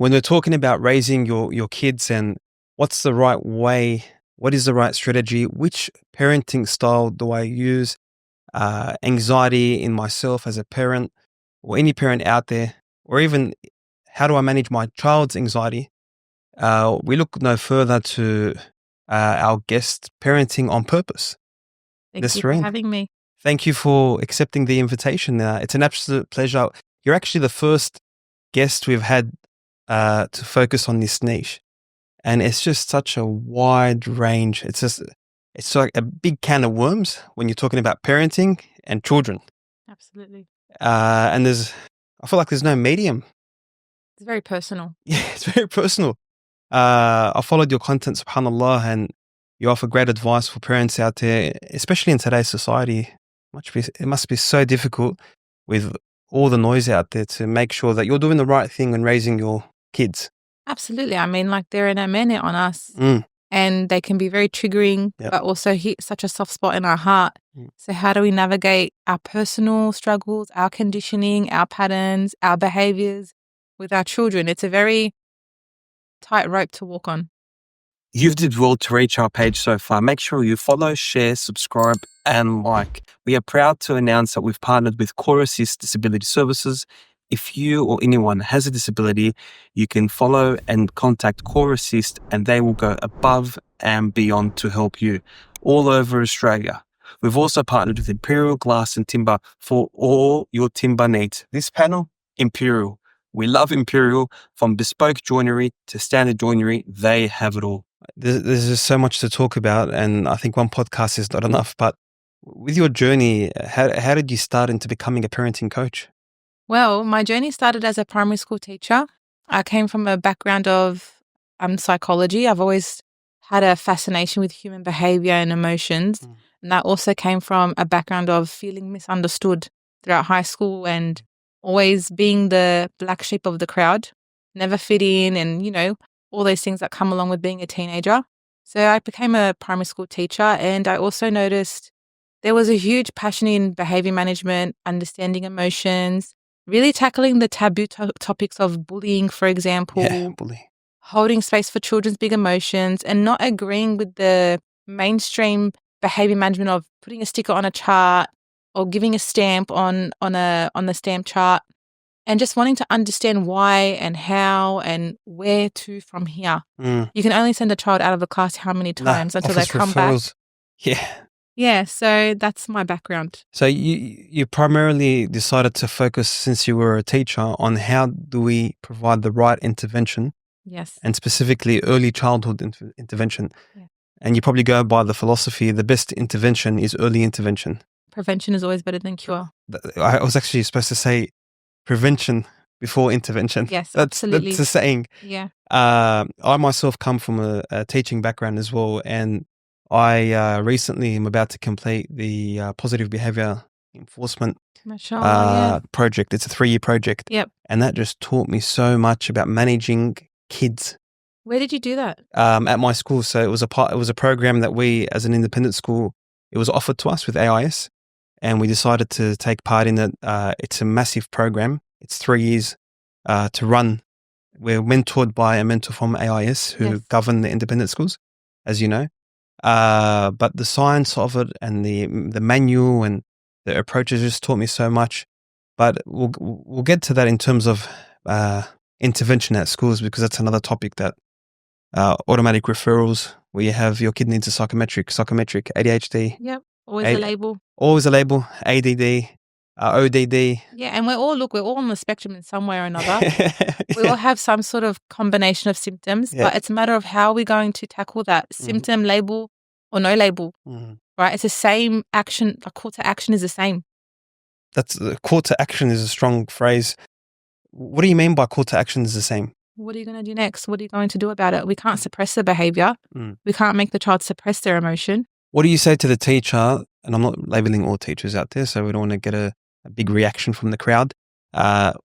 when we're talking about raising your kids and what's the right way, what is the right strategy, which parenting style do I use, anxiety in myself as a parent or any parent out there, or even how do I manage my child's anxiety, we look no further to our guest, Parenting on Purpose. Thank you for Nisreen, having me. thank you for accepting the invitation. It's an absolute pleasure. You're actually the first guest we've had to focus on this niche. And it's just such a wide range. It's like a big can of worms when you're talking about parenting and children. Absolutely. And I feel like there's no medium. It's very personal. Yeah, it's very personal. I followed your content, subhanAllah, and you offer great advice for parents out there, especially in today's society. It must be so difficult with all the noise out there to make sure that you're doing the right thing when raising your kids. Absolutely. I mean, like they're in a minute on us Mm. and they can be very triggering, Yep. but also hit such a soft spot in our heart. So how do we navigate our personal struggles, our conditioning, our patterns, our behaviors with our children? It's a very tight rope to walk on. You've did well to reach our page so far. Make sure you follow, share, subscribe, and like. We are proud to announce that we've partnered with Core Assist Disability Services. If you or anyone has a disability, you can follow and contact Core Assist, and they will go above and beyond to help you all over Australia. We've also partnered with Imperial Glass and Timber for all your timber needs. This panel, Imperial. We love Imperial. From bespoke joinery to standard joinery, they have it all. There's just so much to talk about, and I think one podcast is not enough. But with your journey, how did you start into becoming a parenting coach? Well, my journey started as a primary school teacher. I came from a background of psychology. I've always had a fascination with human behavior and emotions. And that also came from a background of feeling misunderstood throughout high school and always being the black sheep of the crowd, never fit in, and, all those things that come along with being a teenager. So I became a primary school teacher, and I also noticed there was a huge passion in behavior management, understanding emotions, really tackling the taboo topics of bullying, for example. Yeah, bullying. Holding space for children's big emotions and not agreeing with the mainstream behavior management of putting a sticker on a chart or giving a stamp on the stamp chart, and just wanting to understand why and how and where to from here. You can only send a child out of a class how many times until they come back. Yeah. Yeah, so that's my background. So you primarily decided to focus, since you were a teacher, on how do we provide the right intervention. Yes. And specifically early childhood intervention. Yeah. And you probably go by the philosophy, the best intervention is early intervention. Prevention is always better than cure. I was actually supposed to say prevention before intervention. Yes, that's absolutely. That's a saying. Yeah. I myself come from a teaching background as well, and I recently am about to complete the positive behavior enforcement project. It's a 3-year project. Yep. And that just taught me so much about managing kids. Where did you do that? At my school. So it was a program that we, as an independent school, it was offered to us with AIS, and we decided to take part in it. It's a massive program. It's 3 years to run. We're mentored by a mentor from AIS who govern the independent schools, as you know. But the science of it and the manual and the approaches just taught me so much. But we'll get to that in terms of intervention at schools, because that's another topic that automatic referrals, where you have your kid needs a psychometric, ADHD. Yep, always a label. Always a label, ADD, ODD. Yeah, and we're all on the spectrum in some way or another. We all have some sort of combination of symptoms, but it's a matter of how we're going to tackle that symptom, label or no label, right? It's the same action. A call to action is the same. That's the call to action is a strong phrase. What do you mean by call to action is the same? What are you going to do next? What are you going to do about it? We can't suppress the behavior. We can't make the child suppress their emotion. What do you say to the teacher? And I'm not labeling all teachers out there, so we don't want to get a big reaction from the crowd.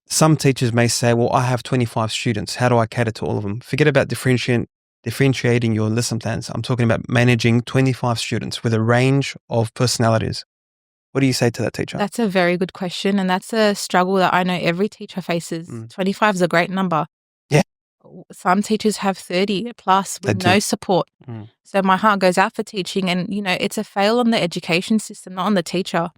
Some teachers may say, well, I have 25 students. How do I cater to all of them? Forget about differentiating your lesson plans. I'm talking about managing 25 students with a range of personalities. What do you say to that teacher? That's a very good question. And that's a struggle that I know every teacher faces. 25 is a great number. Yeah. some teachers have 30 plus with no support. So my heart goes out for teaching, and it's a fail on the education system, not on the teacher,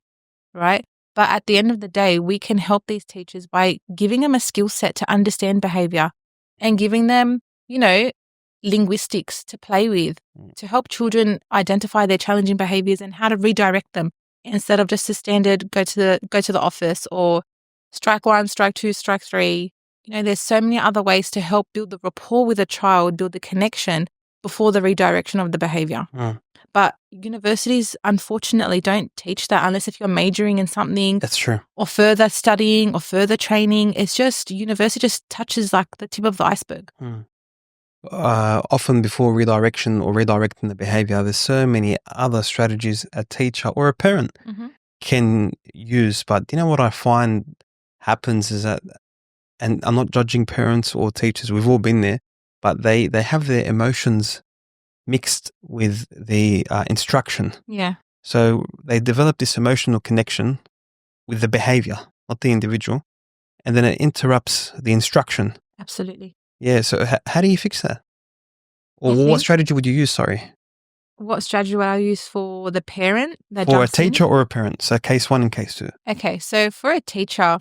right? But at the end of the day, we can help these teachers by giving them a skill set to understand behavior and giving them, linguistics to play with, to help children identify their challenging behaviors and how to redirect them, instead of just the standard go to the office or strike one, strike two, strike three. There's so many other ways to help build the rapport with a child, build the connection before the redirection of the behavior. But universities, unfortunately, don't teach that unless if you're majoring in something. That's true. Or further studying or further training. It's just, university just touches like the tip of the iceberg. Often before redirection or redirecting the behavior, there's so many other strategies a teacher or a parent can use. But what I find happens is that, and I'm not judging parents or teachers, we've all been there, but they have their emotions mixed with the instruction. Yeah. So they develop this emotional connection with the behavior, not the individual, and then it interrupts the instruction. Absolutely. Yeah, so how do you fix that? Or what strategy would you use, sorry? What strategy would I use for the parent that For a teacher or a parent? So case 1 and case 2. Okay, so for a teacher,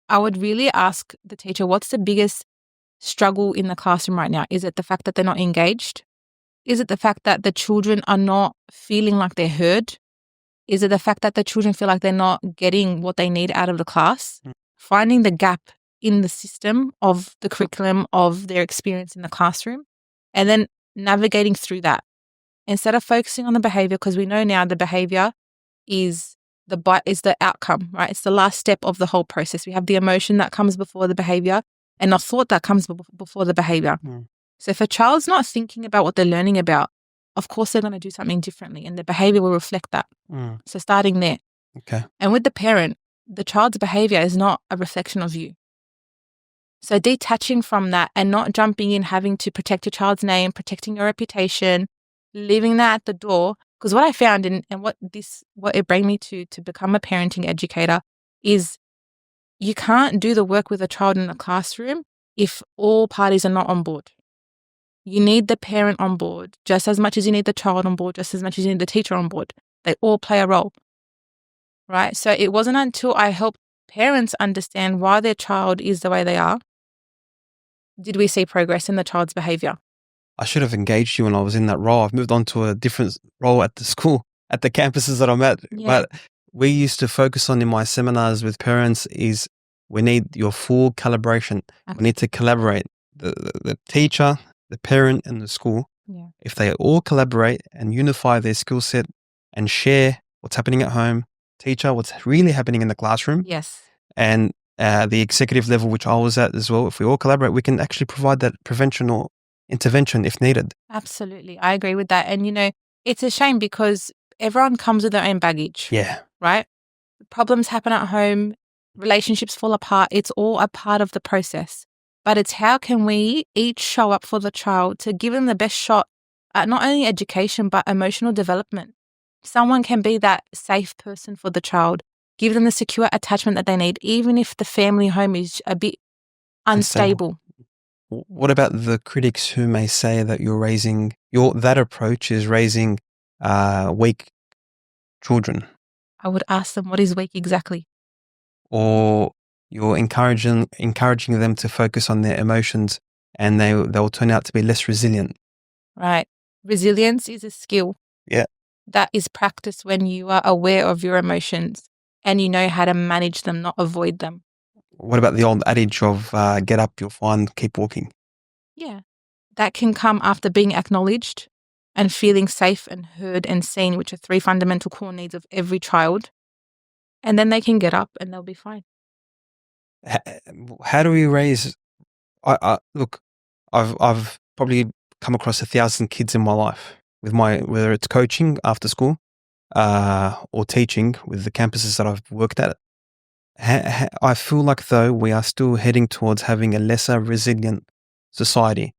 I would really ask the teacher, what's the biggest struggle in the classroom right now? Is it the fact that they're not engaged? Is it the fact that the children are not feeling like they're heard? Is it the fact that the children feel like they're not getting what they need out of the class? Finding the gap in the system of the curriculum of their experience in the classroom, and then navigating through that. Instead of focusing on the behavior, because we know now the behavior is the outcome, right? It's the last step of the whole process. We have the emotion that comes before the behavior and a thought that comes before the behavior. So if a child's not thinking about what they're learning about, of course they're going to do something differently, and the behavior will reflect that. So starting there. Okay. And with the parent, the child's behavior is not a reflection of you. So detaching from that and not jumping in, having to protect your child's name, protecting your reputation, leaving that at the door. Because what I found and what it brought me to become a parenting educator is you can't do the work with a child in the classroom if all parties are not on board. You need the parent on board just as much as you need the child on board, just as much as you need the teacher on board. They all play a role, right? So it wasn't until I helped parents understand why their child is the way they are did we see progress in the child's behavior. I should have engaged you when I was in that role. I've moved on to a different role at the school, at the campuses that I'm at. Yeah. But we used to focus on in my seminars with parents is we need your full calibration. Okay. We need to collaborate. The teacher, the parent, and the school. Yeah. If they all collaborate and unify their skill set and share what's happening at home, teacher, what's really happening in the classroom. Yes. And the executive level, which I was at as well, if we all collaborate, we can actually provide that prevention or intervention if needed. Absolutely. I agree with that. And, it's a shame because everyone comes with their own baggage. Yeah. Right? Problems happen at home, relationships fall apart. It's all a part of the process. But it's how can we each show up for the child to give them the best shot at not only education, but emotional development. Someone can be that safe person for the child, give them the secure attachment that they need, even if the family home is a bit unstable. What about the critics who may say that that approach is raising weak children? I would ask them, what is weak exactly? Or you're encouraging them to focus on their emotions and they'll turn out to be less resilient. Right. Resilience is a skill. Yeah. That is practiced when you are aware of your emotions and you know how to manage them, not avoid them. What about the old adage of get up, you're fine, keep walking? Yeah. That can come after being acknowledged and feeling safe and heard and seen, which are 3 fundamental core needs of every child. And then they can get up and they'll be fine. How do we raise... Look, I've probably come across 1,000 kids in my life with whether it's coaching after school or teaching with the campuses that I've worked at. I feel like though we are still heading towards having a lesser resilient society,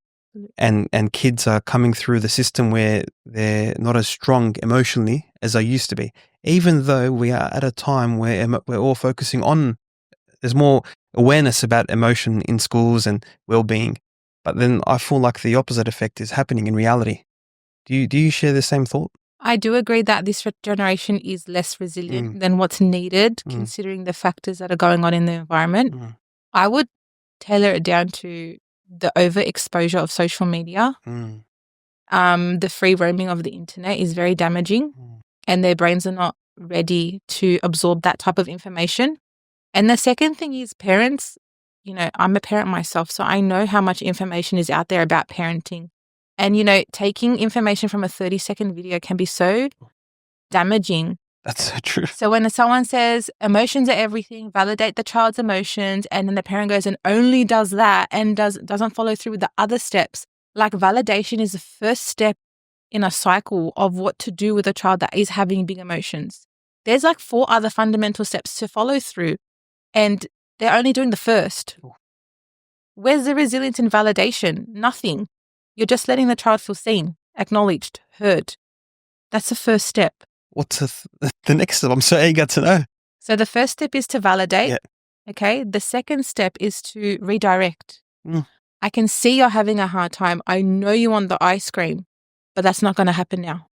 and kids are coming through the system where they're not as strong emotionally as they used to be, even though we are at a time where we're all focusing on, there's more awareness about emotion in schools and well-being. But then I feel like the opposite effect is happening in reality. Do you share the same thought? I do agree that this generation is less resilient than what's needed, considering the factors that are going on in the environment. I would tailor it down to the overexposure of social media. The free roaming of the internet is very damaging, and their brains are not ready to absorb that type of information. And the second thing is parents. I'm a parent myself, so I know how much information is out there about parenting. And, taking information from a 30-second video can be so damaging. That's so true. So when someone says emotions are everything, validate the child's emotions, and then the parent goes and only does that and doesn't follow through with the other steps, like validation is the first step in a cycle of what to do with a child that is having big emotions. There's like 4 other fundamental steps to follow through, and they're only doing the first. Where's the resilience in validation? Nothing. You're just letting the child feel seen, acknowledged, heard. That's the first step. What's the next step? I'm so eager to know. So the first step is to validate. Yeah. Okay. The second step is to redirect. I can see you're having a hard time. I know you want the ice cream, but that's not going to happen now.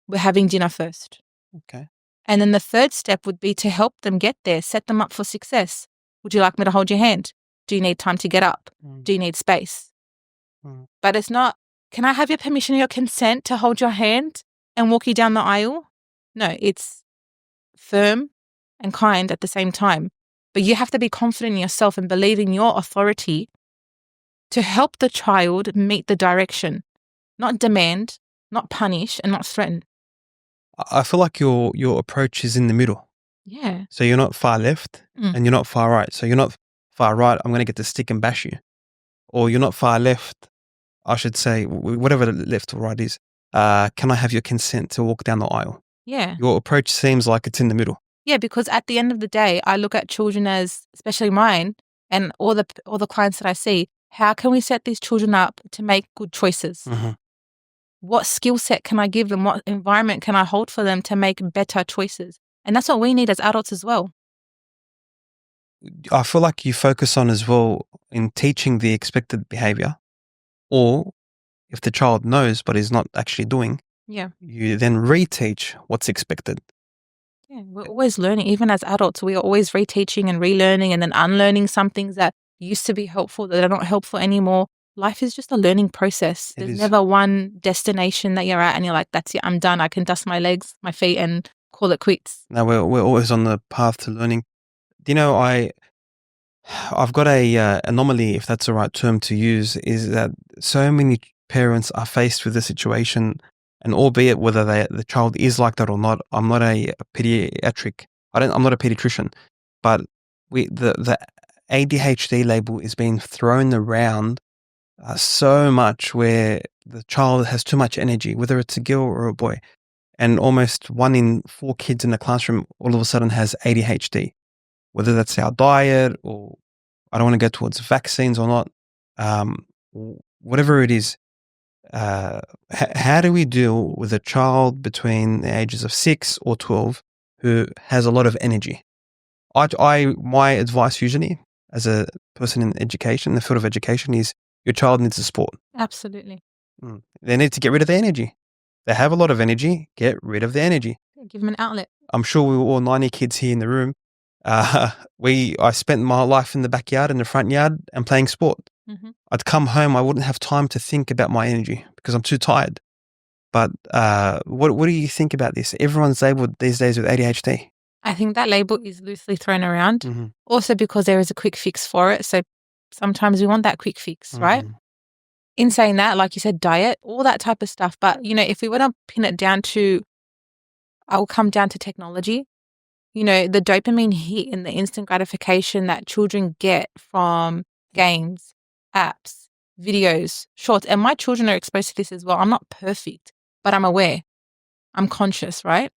We're having dinner first. Okay. And then the third step would be to help them get there, set them up for success. Would you like me to hold your hand? Do you need time to get up? Do you need space? But it's not, can I have your permission or your consent to hold your hand and walk you down the aisle? No, it's firm and kind at the same time. But you have to be confident in yourself and believe in your authority to help the child meet the direction, not demand, not punish, and not threaten. I feel like your approach is in the middle. Yeah. So you're not far left and you're not far right. So you're not far right, I'm going to get the stick and bash you. Or you're not far left, I should say, whatever the left or right is. Can I have your consent to walk down the aisle? Yeah. Your approach seems like it's in the middle. Yeah, because at the end of the day, I look at children as, especially mine and all the clients that I see, how can we set these children up to make good choices? What skill set can I give them? What environment can I hold for them to make better choices? And that's what we need as adults as well. I feel like you focus on as well in teaching the expected behavior, or if the child knows but is not actually doing, you then reteach what's expected. Yeah, we're always learning. Even as adults, we are always reteaching and relearning and then unlearning some things that used to be helpful that are not helpful anymore. Life is just a learning process. There's never one destination that you're at and you're like, that's it, I'm done. I can dust my legs, my feet and call it quits. No, we're always on the path to learning. Do you know, I've got a anomaly, if that's the right term to use, is that so many parents are faced with the situation, and albeit whether the child is like that or not, I'm not a pediatric. I'm not a pediatrician, but the ADHD label is being thrown around so much, where the child has too much energy, whether it's a girl or a boy, and almost 1 in 4 kids in the classroom all of a sudden has ADHD. Whether that's our diet, or I don't want to go towards vaccines or not, whatever it is, how do we deal with a child between the ages of 6 or 12 who has a lot of energy? My advice usually, as a person in education, the field of education, is your child needs a sport. Absolutely. They need to get rid of the energy. They have a lot of energy, get rid of the energy. Give them an outlet. I'm sure we were all 90 kids here in the room. I spent my life in the backyard, in the front yard, and playing sport. I'd come home, I wouldn't have time to think about my energy because I'm too tired. But what do you think about this? Everyone's labeled these days with ADHD. I think that label is loosely thrown around. Also because there is a quick fix for it. So sometimes we want that quick fix, right? In saying that, like you said, diet, all that type of stuff. But, if we want to pin it down to, I will come down to technology. The dopamine hit and the instant gratification that children get from games, apps, videos, shorts. And my children are exposed to this as well. I'm not perfect, but I'm aware. I'm conscious, right?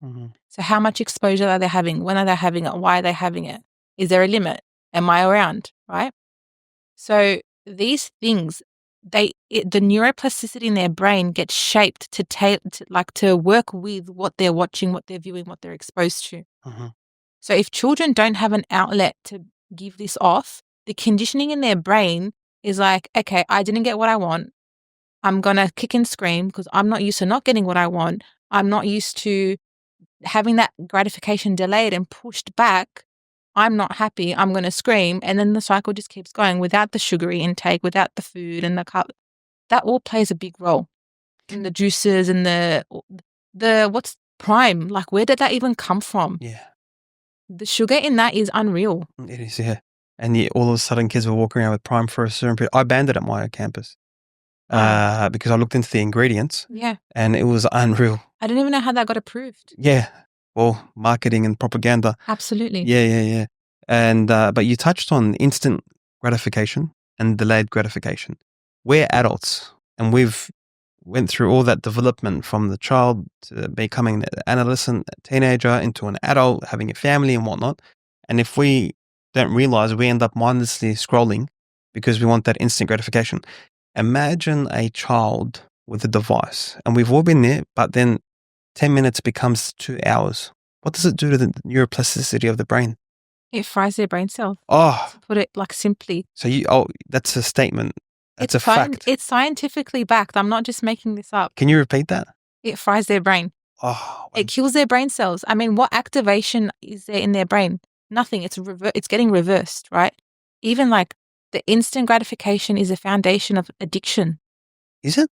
So how much exposure are they having? When are they having it? Why are they having it? Is there a limit? Am I around, right? So these things, the neuroplasticity in their brain gets shaped to work with what they're watching, what they're viewing, what they're exposed to. So if children don't have an outlet to give this off, the conditioning in their brain is like, okay, I didn't get what I want. I'm going to kick and scream because I'm not used to not getting what I want. I'm not used to having that gratification delayed and pushed back. I'm not happy. I'm going to scream. And then the cycle just keeps going without the sugary intake, without the food and the cup. That all plays a big role in the juices and the what's prime? Like, where did that even come from? Yeah. The sugar in that is unreal. It is, yeah. And yet all of a sudden kids were walking around with Prime for a certain period. I banned it at my campus because I looked into the ingredients. Yeah. And it was unreal. I didn't even know how that got approved. Yeah. Well, marketing and propaganda. Absolutely. Yeah. And but you touched on instant gratification and delayed gratification. We're adults and we've went through all that development from the child to becoming an adolescent, teenager, into an adult, having a family and whatnot. And if we don't realize, we end up mindlessly scrolling because we want that instant gratification. Imagine a child with a device, and we've all been there, but then 10 minutes becomes 2 hours. What does it do to the neuroplasticity of the brain? It fries their brain cells. Oh, To put it like simply. so that's a statement. That's a fact. It's scientifically backed. I'm not just making this up. Can you repeat that? It fries their brain. Oh, It kills their brain cells. I mean, what activation is there in their brain? Nothing. It's getting reversed, right? Even like the instant gratification is a foundation of addiction. is it?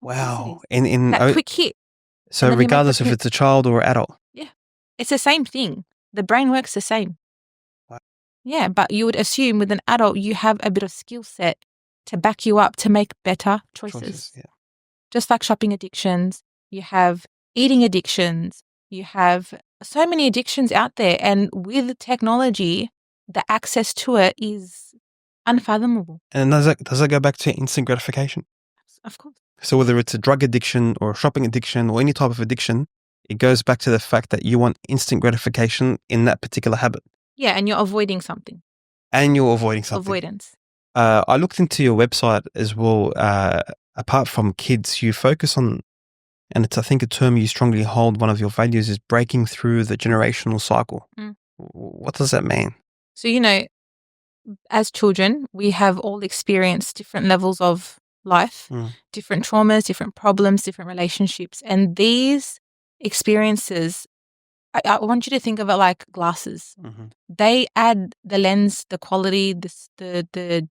Of course it Wow. is. That quick hit. So and then you make regardless the if pick. it's a child or adult. It's the same thing. The brain works the same. Wow. Yeah, but you would assume with an adult you have a bit of skill set to back you up to make better choices. Yeah. Just like shopping addictions, you have eating addictions, you have so many addictions out there. And with technology, the access to it is unfathomable. And does that go back to instant gratification? Of course. So whether it's a drug addiction or a shopping addiction or any type of addiction, it goes back to the fact that you want instant gratification in that particular habit. Yeah, and you're avoiding something. And you're avoiding something. Avoidance. I looked into your website as well. Apart from kids, you focus on, and it's I think a term you strongly hold, one of your values is breaking through the generational cycle. What does that mean? So, as children, we have all experienced different levels of life, different traumas, different problems, different relationships. And these experiences, I want you to think of it like glasses. They add the lens, the quality, the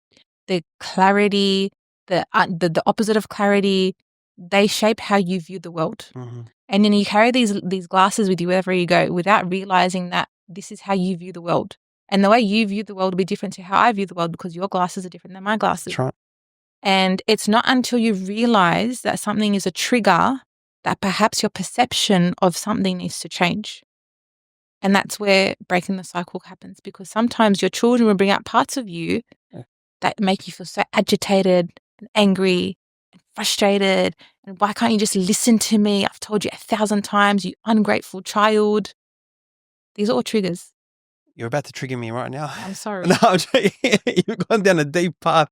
clarity, the opposite of clarity. They shape how you view the world. And then you carry these glasses with you wherever you go without realizing that this is how you view the world. And the way you view the world will be different to how I view the world because your glasses are different than my glasses. That's right. And it's not until you realize that something is a trigger that perhaps your perception of something needs to change. And that's where breaking the cycle happens, because sometimes your children will bring out parts of you that make you feel so agitated and angry and frustrated. And why can't you just listen to me? I've told you 1,000 times, you ungrateful child. These are all triggers. You're about to trigger me right now. I'm sorry. No, you've gone down a deep path.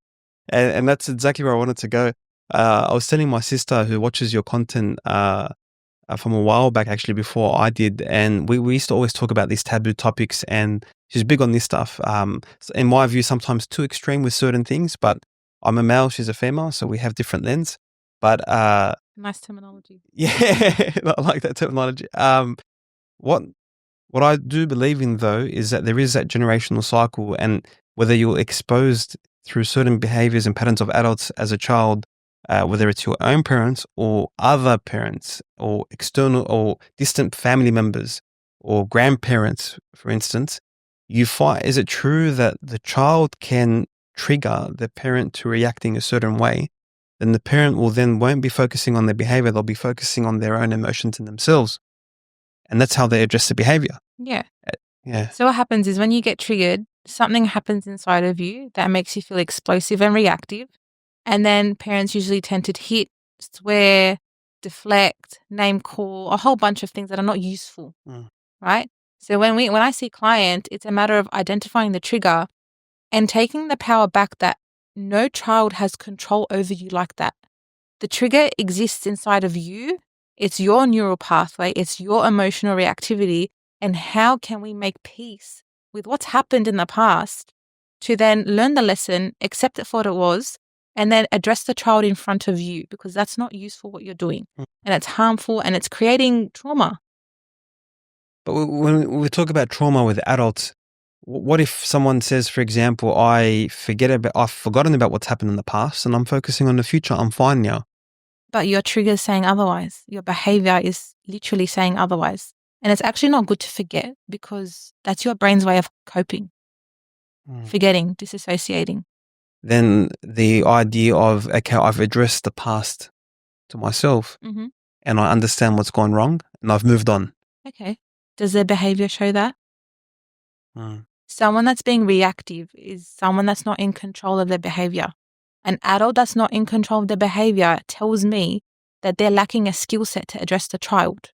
And that's exactly where I wanted to go. I was telling my sister who watches your content from a while back, actually, before I did. And we used to always talk about these taboo topics. And she's big on this stuff. So in my view, sometimes too extreme with certain things. But I'm a male, she's a female. So we have different lens. But nice terminology. Yeah, I like that terminology. What I do believe in, though, is that there is that generational cycle, and whether you're exposed through certain behaviors and patterns of adults as a child, whether it's your own parents or other parents or external or distant family members or grandparents, for instance, is it true that the child can trigger the parent to reacting a certain way? Then the parent won't be focusing on their behavior, they'll be focusing on their own emotions and themselves. And that's how they address the behavior. Yeah. Yeah. So what happens is when you get triggered, something happens inside of you that makes you feel explosive and reactive. And then parents usually tend to hit, swear, deflect, name call, a whole bunch of things that are not useful, right? So when I see client, it's a matter of identifying the trigger and taking the power back that no child has control over you like that. The trigger exists inside of you. It's your neural pathway. It's your emotional reactivity. And how can we make peace with what's happened in the past to then learn the lesson, accept it for what it was, and then address the child in front of you, because that's not useful what you're doing. And it's harmful and it's creating trauma. But when we talk about trauma with adults, what if someone says, for example, I've forgotten about what's happened in the past and I'm focusing on the future. I'm fine now. But your trigger is saying otherwise. Your behavior is literally saying otherwise. And it's actually not good to forget, because that's your brain's way of coping. Forgetting, disassociating. Then the idea of, okay, I've addressed the past to myself and I understand what's gone wrong and I've moved on. Okay. Does their behavior show that? Someone that's being reactive is someone that's not in control of their behavior. An adult that's not in control of their behavior tells me that they're lacking a skill set to address the child.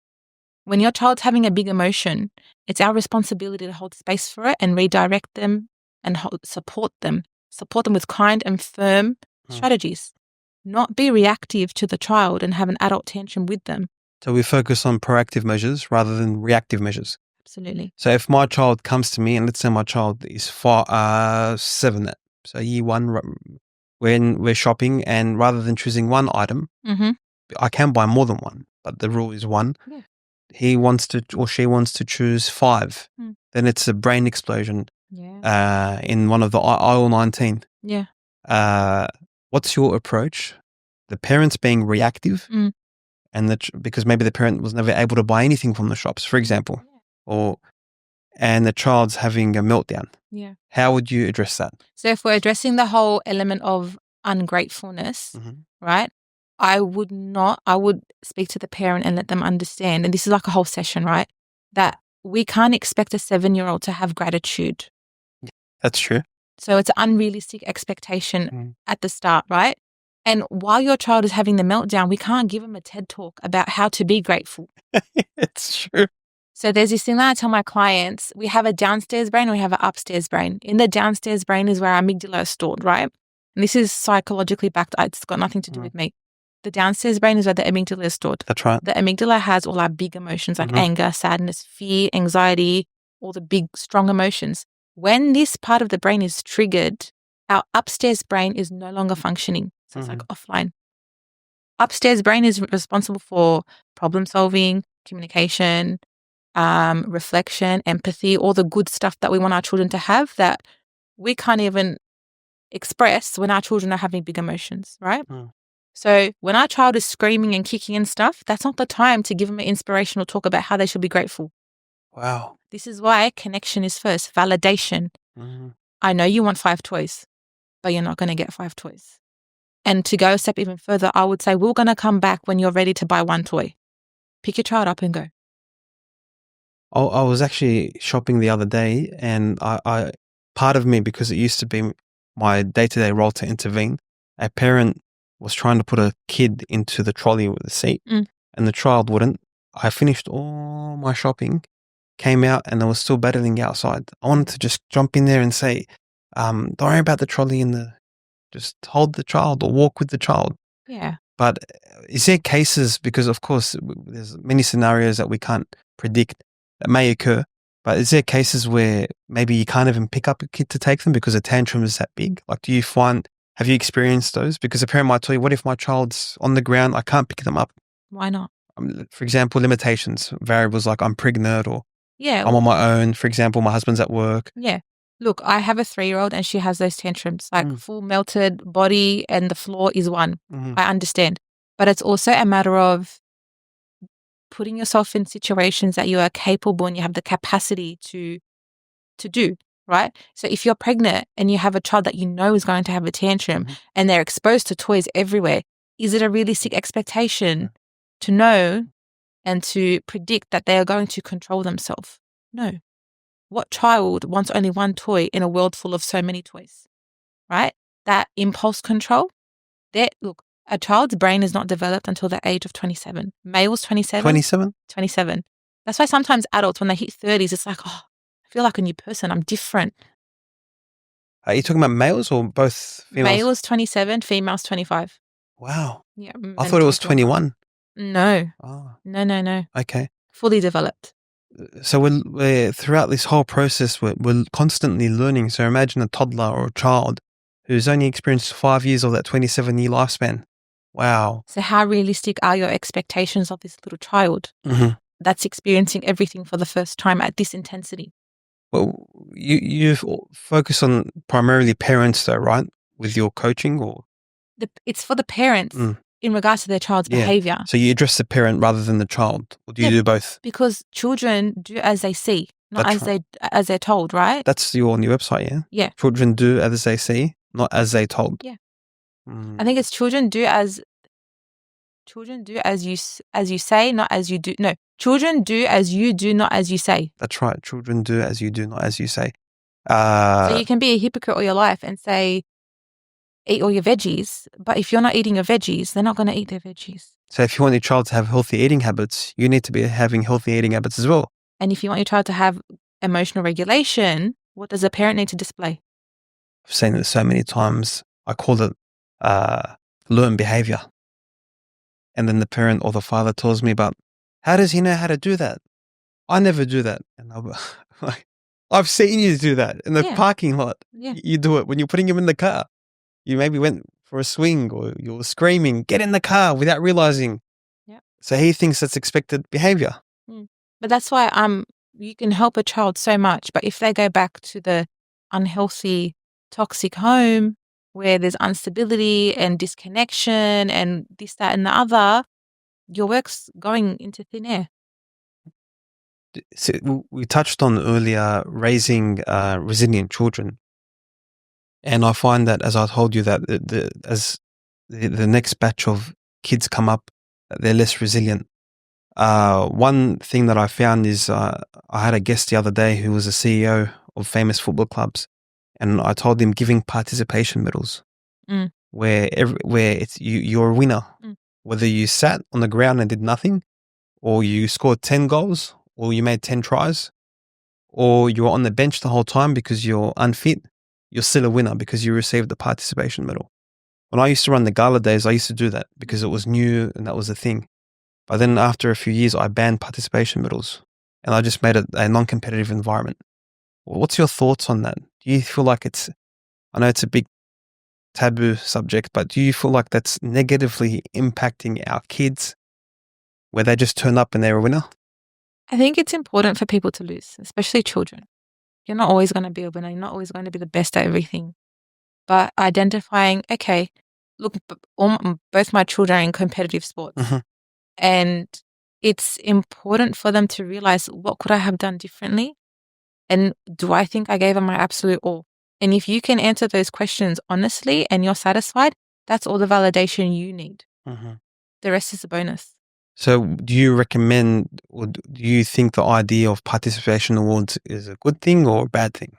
When your child's having a big emotion, it's our responsibility to hold space for it and redirect them and support them with kind and firm strategies. Not be reactive to the child and have an adult tantrum with them. So we focus on proactive measures rather than reactive measures. Absolutely. So if my child comes to me, and let's say my child is 7, so year 1, when we're shopping, and rather than choosing one item, I can buy more than one, but the rule is 1. Yeah. He wants to, or she wants to choose 5. Then it's a brain explosion. Yeah. In one of the aisle 19. Yeah. What's your approach? The parents being reactive, and because maybe the parent was never able to buy anything from the shops, for example, and the child's having a meltdown. Yeah. How would you address that? So if we're addressing the whole element of ungratefulness, right? I would speak to the parent and let them understand, and this is like a whole session, right? That we can't expect a 7-year-old to have gratitude. That's true. So it's an unrealistic expectation at the start, right? And while your child is having the meltdown, we can't give them a TED talk about how to be grateful. It's true. So there's this thing that I tell my clients, we have a downstairs brain and we have an upstairs brain. In the downstairs brain is where our amygdala is stored, right? And this is psychologically backed. It's got nothing to do with me. The downstairs brain is where the amygdala is stored. That's right. The amygdala has all our big emotions like anger, sadness, fear, anxiety, all the big, strong emotions. When this part of the brain is triggered, our upstairs brain is no longer functioning. So it's like offline. Upstairs brain is responsible for problem solving, communication, reflection, empathy, all the good stuff that we want our children to have that we can't even express when our children are having big emotions, right? So when our child is screaming and kicking and stuff, that's not the time to give them an inspirational talk about how they should be grateful. Wow. This is why connection is first, validation. I know you want 5 toys, but you're not going to get 5 toys. And to go a step even further, I would say we're going to come back when you're ready to buy 1 toy. Pick your child up and go. I was actually shopping the other day, and I part of me, because it used to be my day-to-day role to intervene, a parent was trying to put a kid into the trolley with a seat, and the child wouldn't. I finished all my shopping, came out, and they were still battling outside. I wanted to just jump in there and say, don't worry about the trolley, just hold the child or walk with the child. Yeah. But is there cases, because of course there's many scenarios that we can't predict that may occur, but is there cases where maybe you can't even pick up a kid to take them because a tantrum is that big? Like, have you experienced those? Because a parent might tell you, what if my child's on the ground, I can't pick them up? Why not? For example, limitations, variables like I'm pregnant, or I'm on my own. For example, my husband's at work. Yeah. Look, I have a 3-year-old and she has those tantrums, like full melted body and the floor is one. I understand. But it's also a matter of putting yourself in situations that you are capable and you have the capacity to do, right? So if you're pregnant and you have a child that you know is going to have a tantrum and they're exposed to toys everywhere, is it a realistic expectation to know and to predict that they are going to control themselves? No. What child wants only 1 toy in a world full of so many toys, right? That impulse control, look, a child's brain is not developed until the age of 27. Males, 27. 27? 27. That's why sometimes adults, when they hit 30s, it's like, oh, I feel like a new person. I'm different. Are you talking about males or both females? Males, 27. Females, 25. Wow. Yeah. I thought it was 21. No. Oh. No. Okay. Fully developed. So we're throughout this whole process, we're constantly learning. So imagine a toddler or a child who's only experienced 5 years of that 27-year lifespan. Wow. So how realistic are your expectations of this little child that's experiencing everything for the first time at this intensity? Well, you focus on primarily parents though, right? With your coaching or? It's for the parents in regards to their child's behavior. So you address the parent rather than the child, or do you do both? Because children do as they see, not That's as they're told, right? That's on your website, yeah? Yeah. Children do as they see, not as they told. Yeah. I think it's children do as you say, not as you do. No, children do as you do, not as you say. That's right. Children do as you do, not as you say. So you can be a hypocrite all your life and say, eat all your veggies, but if you're not eating your veggies, they're not going to eat their veggies. So if you want your child to have healthy eating habits, you need to be having healthy eating habits as well. And if you want your child to have emotional regulation, what does a parent need to display? I've seen it so many times. I call it learned behavior. And then the parent or the father tells me about, how does he know how to do that? I never do that. And I'll be like, I've seen you do that in the parking lot. Yeah. You do it when you're putting him in the car. You maybe went for a swing or you're screaming, get in the car without realizing. Yeah. So he thinks that's expected behavior. But that's why you can help a child so much. But if they go back to the unhealthy, toxic home where there's instability and disconnection and this, that, and the other, your work's going into thin air. So we touched on earlier raising resilient children. And I find that, as I told you, that as the next batch of kids come up, they're less resilient. One thing that I found is I had a guest the other day who was a CEO of famous football clubs, and I told him giving participation medals, where it's you're a winner, whether you sat on the ground and did nothing, or you scored 10 goals, or you made 10 tries, or you were on the bench the whole time because you're unfit. You're still a winner because you received the participation medal. When I used to run the gala days, I used to do that because it was new and that was the thing. But then after a few years, I banned participation medals and I just made it a non-competitive environment. What's your thoughts on that? Do you feel like I know it's a big taboo subject, but do you feel like that's negatively impacting our kids where they just turn up and they're a winner? I think it's important for people to lose, especially children. You're not always going to be a winner. You're not always going to be the best at everything. But identifying, okay, look, both my children are in competitive sports. And it's important for them to realize, what could I have done differently? And do I think I gave them my absolute all? And if you can answer those questions honestly and you're satisfied, that's all the validation you need. The rest is a bonus. So do you recommend, or do you think the idea of participation awards is a good thing or a bad thing?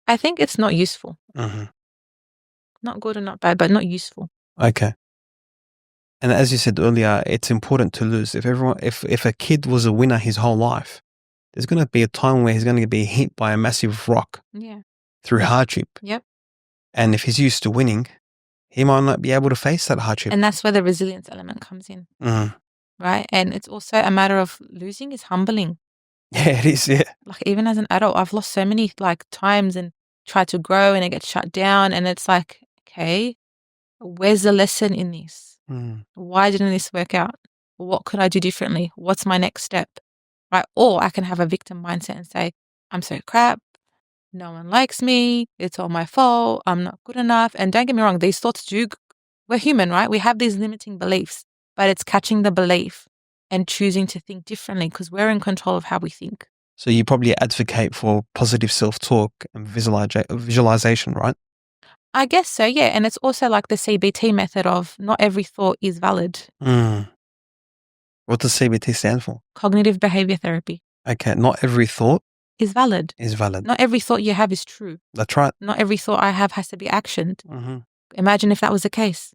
I think it's not useful. Not good or not bad, but not useful. Okay. And as you said earlier, it's important to lose. If a kid was a winner his whole life, there's going to be a time where he's going to be hit by a massive rock through hardship. Yep. And if he's used to winning, he might not be able to face that hardship. And that's where the resilience element comes in. Right? And it's also a matter of losing is humbling. Yeah, it is, yeah. Like even as an adult, I've lost so many times and tried to grow and it gets shut down and it's like, okay, where's the lesson in this? Why didn't this work out? What could I do differently? What's my next step? Right? Or I can have a victim mindset and say, I'm so crap. No one likes me. It's all my fault. I'm not good enough. And don't get me wrong, these thoughts we're human, right? We have these limiting beliefs. But it's catching the belief and choosing to think differently because we're in control of how we think. So you probably advocate for positive self-talk and visualization, right? I guess so, yeah. And it's also like the CBT method of not every thought is valid. What does CBT stand for? Cognitive behavior therapy. Okay, not every thought is valid. Not every thought you have is true. That's right. Not every thought I have has to be actioned. Imagine if that was the case.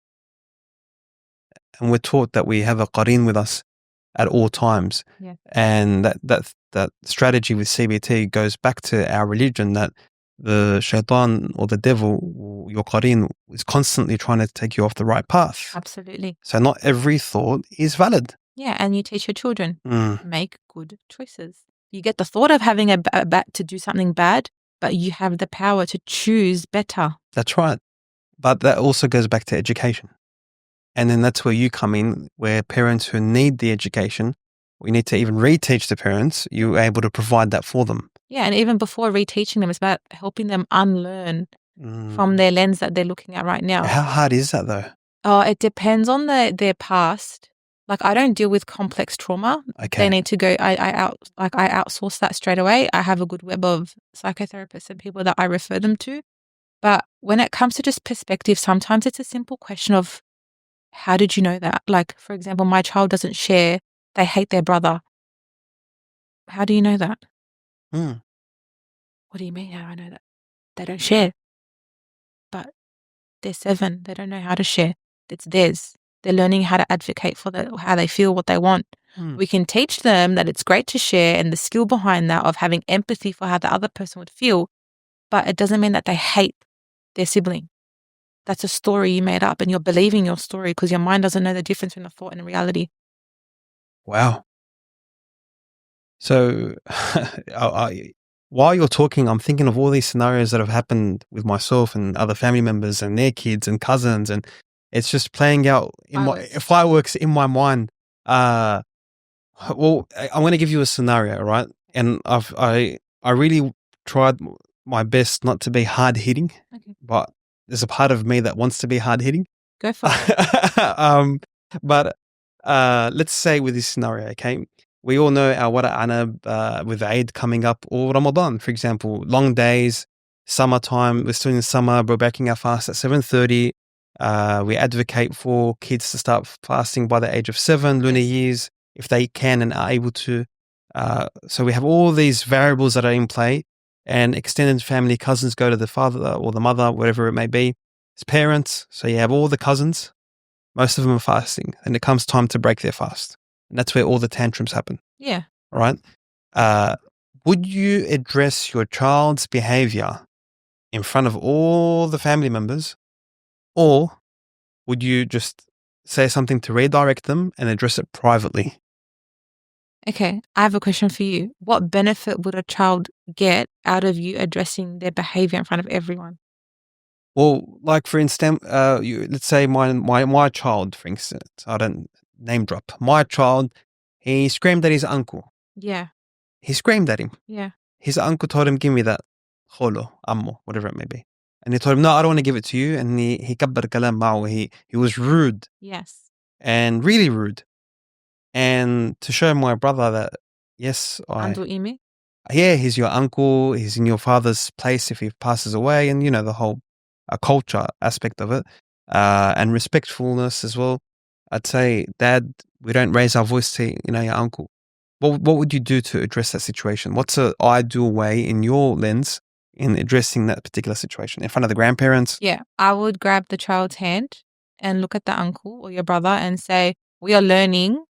And we're taught that we have a qareen with us at all times. Yeah. And that strategy with CBT goes back to our religion, that the shaitan or the devil, your qareen, is constantly trying to take you off the right path. Absolutely. So not every thought is valid. Yeah, and you teach your children, make good choices. You get the thought of having to do something bad, but you have the power to choose better. That's right. But that also goes back to education. And then that's where you come in, where parents who need the education, we need to even reteach the parents, you're able to provide that for them. Yeah, and even before reteaching them, it's about helping them unlearn from their lens that they're looking at right now. How hard is that though? Oh, it depends on their past. Like, I don't deal with complex trauma. Okay. They need to go. I outsource that straight away. I have a good web of psychotherapists and people that I refer them to. But when it comes to just perspective, sometimes it's a simple question of, how did you know that? Like, for example, my child doesn't share. They hate their brother. How do you know that? What do you mean? How do I know that? They don't share. But they're 7. They don't know how to share. It's theirs. They're learning how to advocate for how they feel, what they want. We can teach them that it's great to share and the skill behind that of having empathy for how the other person would feel, but it doesn't mean that they hate their sibling. That's a story you made up and you're believing your story because your mind doesn't know the difference between a thought and a reality. Wow. So while you're talking, I'm thinking of all these scenarios that have happened with myself and other family members and their kids and cousins, and it's just playing out in fireworks in my mind. Well, I'm going to give you a scenario, right? And I really tried my best not to be hard hitting, but there's a part of me that wants to be hard hitting. Go for it. But let's say with this scenario, okay, we all know our Wara Anab with Eid coming up, or Ramadan, for example, long days, summertime. We're still in summer. We're breaking our fast at 7:30. We advocate for kids to start fasting by the age of 7 lunar years, if they can and are able to. So we have all these variables that are in play, and extended family, cousins go to the father or the mother, whatever it may be. It's parents. So you have all the cousins. Most of them are fasting, and it comes time to break their fast. And that's where all the tantrums happen. Yeah. Right? Would you address your child's behavior in front of all the family members, or would you just say something to redirect them and address it privately? Okay, I have a question for you. What benefit would a child get out of you addressing their behavior in front of everyone? Well, like for instance, let's say my child, for instance, I don't name drop. My child, he screamed at his uncle. Yeah. He screamed at him. Yeah. His uncle told him, give me that. Kholo, ammo, whatever it may be. And he told him, no, I don't want to give it to you. And he kabbar kalam ma'o. He was rude. Yes. And really rude. And to show my brother that, yes, he's your uncle. He's in your father's place if he passes away. And, the whole culture aspect of it. And respectfulness as well. I'd say, Dad, we don't raise our voice to, your uncle. What would you do to address that situation? What's an ideal way in your lens in addressing that particular situation? In front of the grandparents? Yeah, I would grab the child's hand and look at the uncle or your brother and say, we are learning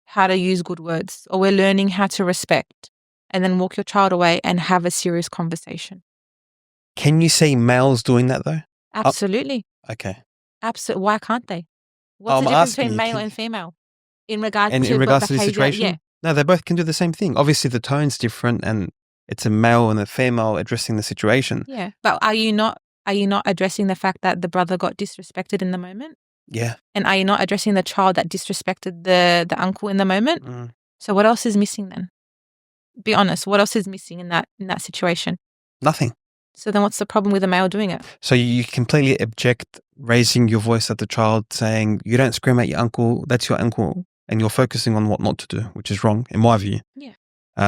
how to use good words, or we're learning how to respect, and then walk your child away and have a serious conversation. Can you see males doing that though? Absolutely. Okay. Absolutely. Why can't they? What's the difference between male and female in regards to the situation? Yeah. No, they both can do the same thing. Obviously, the tone's different, and it's a male and a female addressing the situation. Yeah, but are you not addressing the fact that the brother got disrespected in the moment? Yeah. And are you not addressing the child that disrespected the uncle in the moment? So what else is missing then? Be honest. What else is missing in that situation? Nothing. So then what's the problem with a male doing it? So you completely object raising your voice at the child, saying, you don't scream at your uncle, that's your uncle, and you're focusing on what not to do, which is wrong, in my view. Yeah.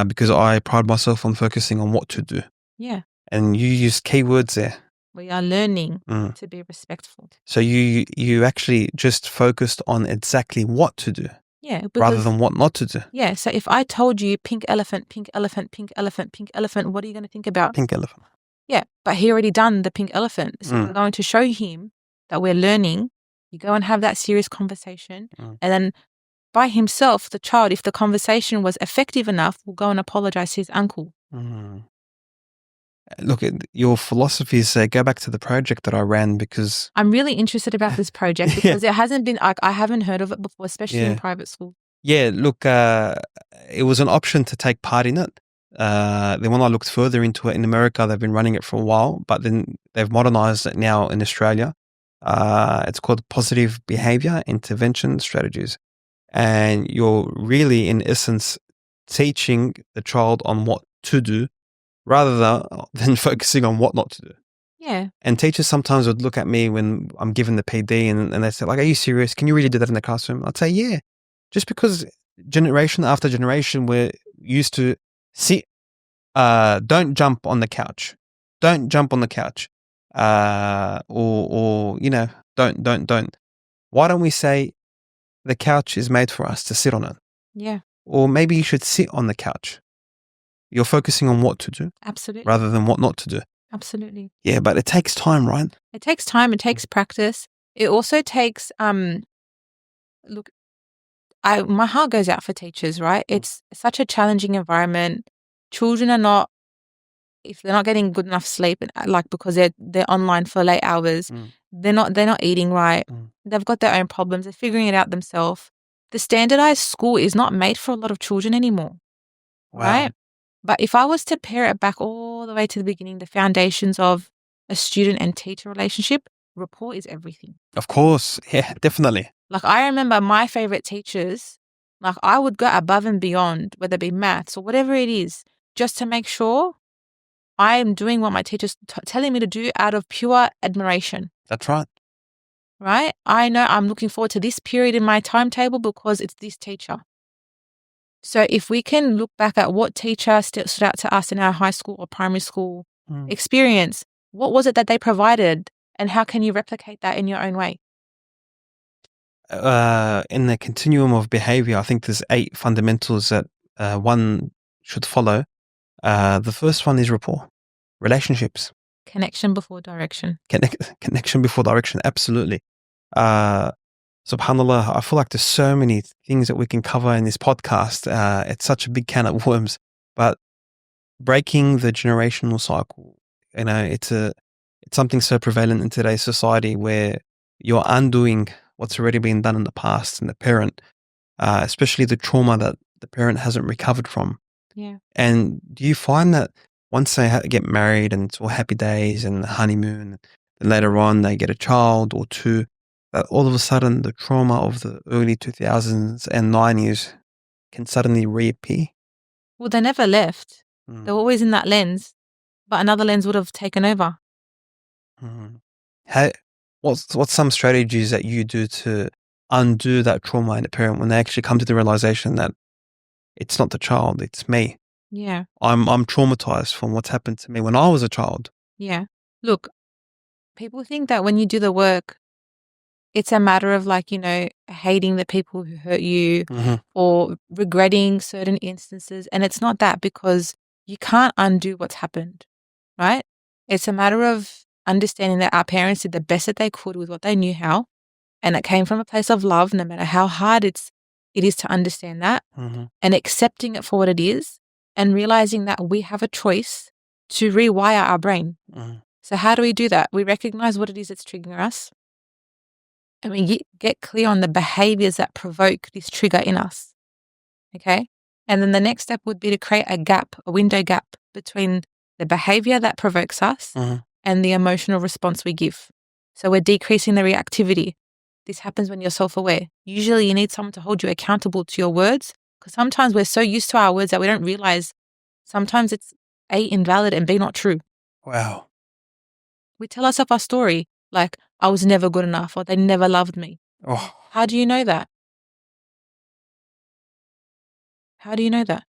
Because I pride myself on focusing on what to do. Yeah. And you use keywords there. We are learning to be respectful. So you actually just focused on exactly what to do. Yeah. Rather than what not to do. Yeah. So if I told you pink elephant, pink elephant, pink elephant, pink elephant, what are you going to think about? Pink elephant. Yeah. But he already done the pink elephant. So we're going to show him that we're learning. You go and have that serious conversation. And then by himself, the child, if the conversation was effective enough, will go and apologize to his uncle. Look, your philosophies go back to the project that I ran, because I'm really interested about this project because it hasn't been, I haven't heard of it before, especially in private school. Yeah, look, it was an option to take part in it. then when I looked further into it in America, they've been running it for a while, but then they've modernized it now in Australia. It's called positive behavior intervention strategies. And you're really, in essence, teaching the child on what to do rather than focusing on what not to do. Yeah. And teachers sometimes would look at me when I'm giving the PD and they say, like, are you serious? Can you really do that in the classroom? I'd say, yeah. Just because generation after generation, we're used to sit, don't jump on the couch. Don't jump on the couch. Or, don't. Why don't we say the couch is made for us to sit on it? Yeah. Or maybe you should sit on the couch. You're focusing on what to do Absolutely. rather than what not to do. Absolutely. Yeah, but it takes time, right? It takes time. It takes practice. It also takes, look, my heart goes out for teachers, right? It's such a challenging environment. Children are not, if they're not getting good enough sleep, like because they're online for late hours, they're not eating right. They've got their own problems. They're figuring it out themselves. The standardized school is not made for a lot of children anymore, right? But if I was to pare it back all the way to the beginning, the foundations of a student and teacher relationship, rapport is everything. Of course. Yeah, definitely. Like, I remember my favorite teachers, like, I would go above and beyond, whether it be maths or whatever it is, just to make sure I am doing what my teacher's telling me to do out of pure admiration. That's right. Right? I know I'm looking forward to this period in my timetable because it's this teacher. So if we can look back at what teacher stood out to us in our high school or primary school experience, what was it that they provided, and how can you replicate that in your own way? In the continuum of behavior, I think there's 8 fundamentals that one should follow. The first one is rapport, relationships. Connection before direction. Connection before direction, absolutely. Subhanallah, I feel like there's so many things that we can cover in this podcast. It's such a big can of worms, but breaking the generational cycle, it's something so prevalent in today's society where you're undoing what's already been done in the past, and the parent, especially the trauma that the parent hasn't recovered from. Yeah. And do you find that once they get married and it's all happy days and the honeymoon, and later on they get a child or two, that all of a sudden the trauma of the early 2000s and 90s can suddenly reappear? Well, they never left. They were always in that lens, but another lens would have taken over. What's some strategies that you do to undo that trauma in a parent when they actually come to the realization that it's not the child, it's me? Yeah. I'm traumatized from what's happened to me when I was a child. Yeah. Look, people think that when you do the work, it's a matter of, like, hating the people who hurt you or regretting certain instances. And it's not that, because you can't undo what's happened, right? It's a matter of understanding that our parents did the best that they could with what they knew how. And it came from a place of love, no matter how hard it is to understand that, and accepting it for what it is, and realizing that we have a choice to rewire our brain. So how do we do that? We recognize what it is that's triggering us, and we get clear on the behaviors that provoke this trigger in us. Okay? And then the next step would be to create a window gap between the behavior that provokes us and the emotional response we give. So we're decreasing the reactivity. This happens when you're self-aware. Usually you need someone to hold you accountable to your words, because sometimes we're so used to our words that we don't realize sometimes it's A, invalid, and B, not true. Wow. We tell ourselves our story, like, I was never good enough, or they never loved me. Oh. How do you know that? How do you know that?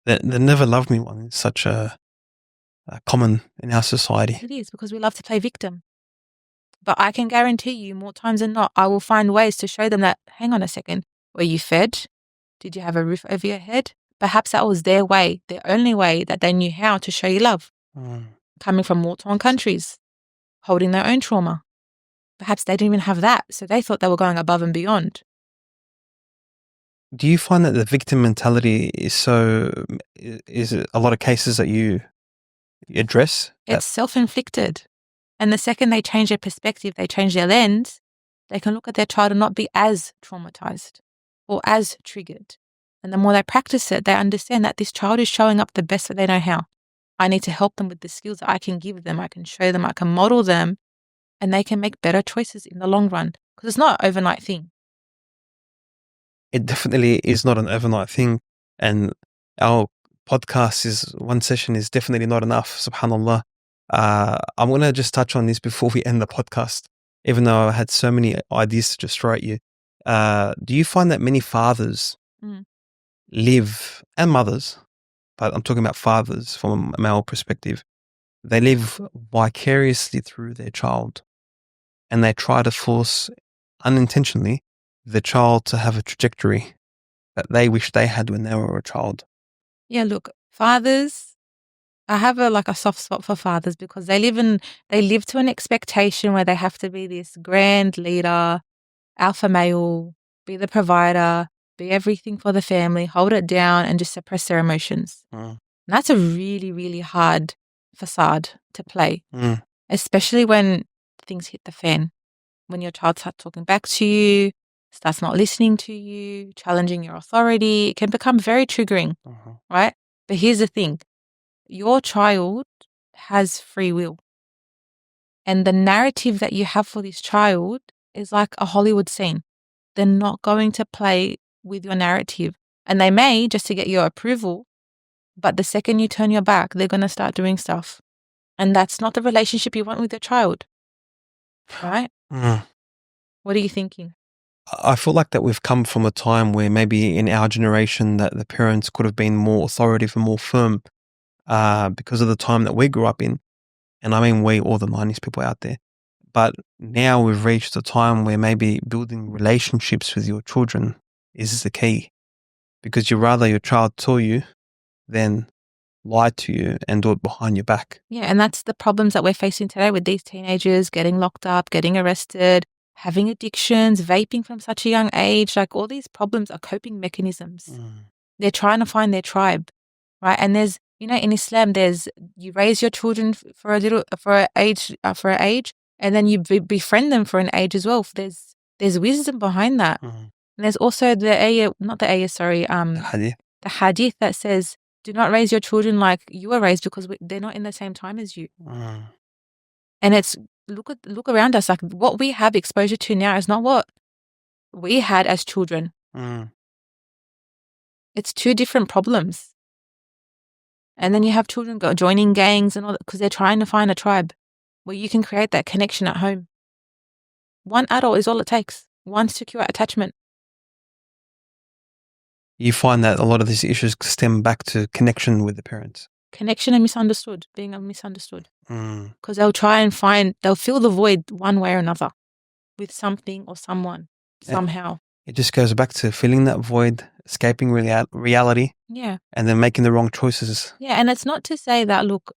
The never loved me one is such a common in our society. It is, because we love to play victim. But I can guarantee you, more times than not, I will find ways to show them that, hang on a second, were you fed? Did you have a roof over your head? Perhaps that was their way, their only way that they knew how to show you love. Coming from war-torn countries, holding their own trauma. Perhaps they didn't even have that, so they thought they were going above and beyond. Do you find that the victim mentality is it a lot of cases that you address? It's self-inflicted. And the second they change their perspective, they change their lens, they can look at their child and not be as traumatized or as triggered. And the more they practice it, they understand that this child is showing up the best that they know how. I need to help them with the skills that I can give them. I can show them, I can model them, and they can make better choices in the long run, because it's not an overnight thing. It definitely is not an overnight thing. And our podcast one session is definitely not enough, subhanAllah. I'm going to just touch on this before we end the podcast, even though I had so many ideas to just throw at you. Do you find that many fathers live, and mothers, but I'm talking about fathers from a male perspective, they live vicariously through their child, and they try to force, unintentionally, the child to have a trajectory that they wish they had when they were a child? Yeah, look, fathers, I have a soft spot for fathers, because they live to an expectation where they have to be this grand leader, alpha male, be the provider, be everything for the family, hold it down, and just suppress their emotions. And that's a really, really hard facade to play, especially when things hit the fan. When your child starts talking back to you, starts not listening to you, challenging your authority, it can become very triggering, right? But here's the thing. Your child has free will. And the narrative that you have for this child is like a Hollywood scene. They're not going to play with your narrative. And they may, just to get your approval, but the second you turn your back, they're going to start doing stuff. And that's not the relationship you want with your child. Right? What are you thinking? I feel like that we've come from a time where maybe in our generation that the parents could have been more authoritative and more firm because of the time that we grew up in. And I mean we, all the 90s people out there. But now we've reached a time where maybe building relationships with your children is the key, because you'd rather your child tell you than lie to you and do it behind your back. Yeah, and that's the problems that we're facing today with these teenagers getting locked up, getting arrested, having addictions, vaping from such a young age. Like, all these problems are coping mechanisms. They're trying to find their tribe, right? And there's, in Islam, you raise your children for an age, and then you befriend them for an age as well. There's wisdom behind that. And there's also the hadith that says, do not raise your children like you were raised, because they're not in the same time as you. And it's, look around us, like what we have exposure to now is not what we had as children. It's two different problems. And then you have children joining gangs and all that, because they're trying to find a tribe where you can create that connection at home. One adult is all it takes. One secure attachment. You find that a lot of these issues stem back to connection with the parents. Connection and being misunderstood. Because they'll fill the void one way or another with something or someone, somehow. It just goes back to filling that void, escaping reality. Yeah. And then making the wrong choices. Yeah, and it's not to say that, look,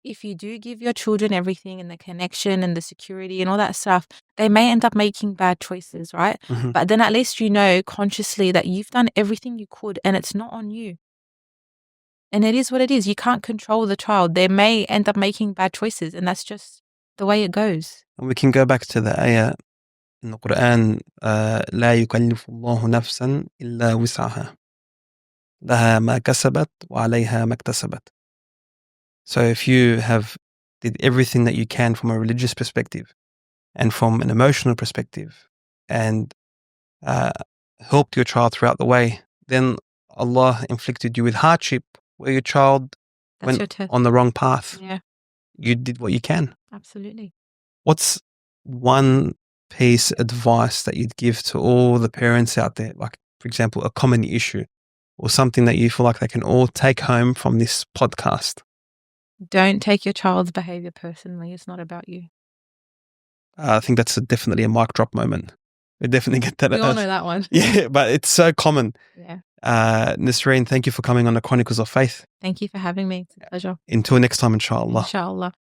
if you do give your children everything and the connection and the security and all that stuff, they may end up making bad choices, right? But then at least you know consciously that you've done everything you could and it's not on you. And it is what it is. You can't control the child. They may end up making bad choices, and that's just the way it goes. And we can go back to the ayah in the Quran, لا يكلف الله نفسا إلا وسعها لها ما كسبت وعليها ما اكتسبت. So if you did everything that you can from a religious perspective and from an emotional perspective and helped your child throughout the way, then Allah inflicted you with hardship where your child went on the wrong path. Yeah. You did what you can. Absolutely. What's one piece of advice that you'd give to all the parents out there? Like, for example, a common issue or something that you feel like they can all take home from this podcast? Don't take your child's behavior personally. It's not about you. I think that's definitely a mic drop moment. We definitely get that. We all know that one. Yeah, but it's so common. Yeah. Nisreen, thank you for coming on the Chronicles of Faith. Thank you for having me. It's a pleasure. Until next time, inshallah. Inshallah.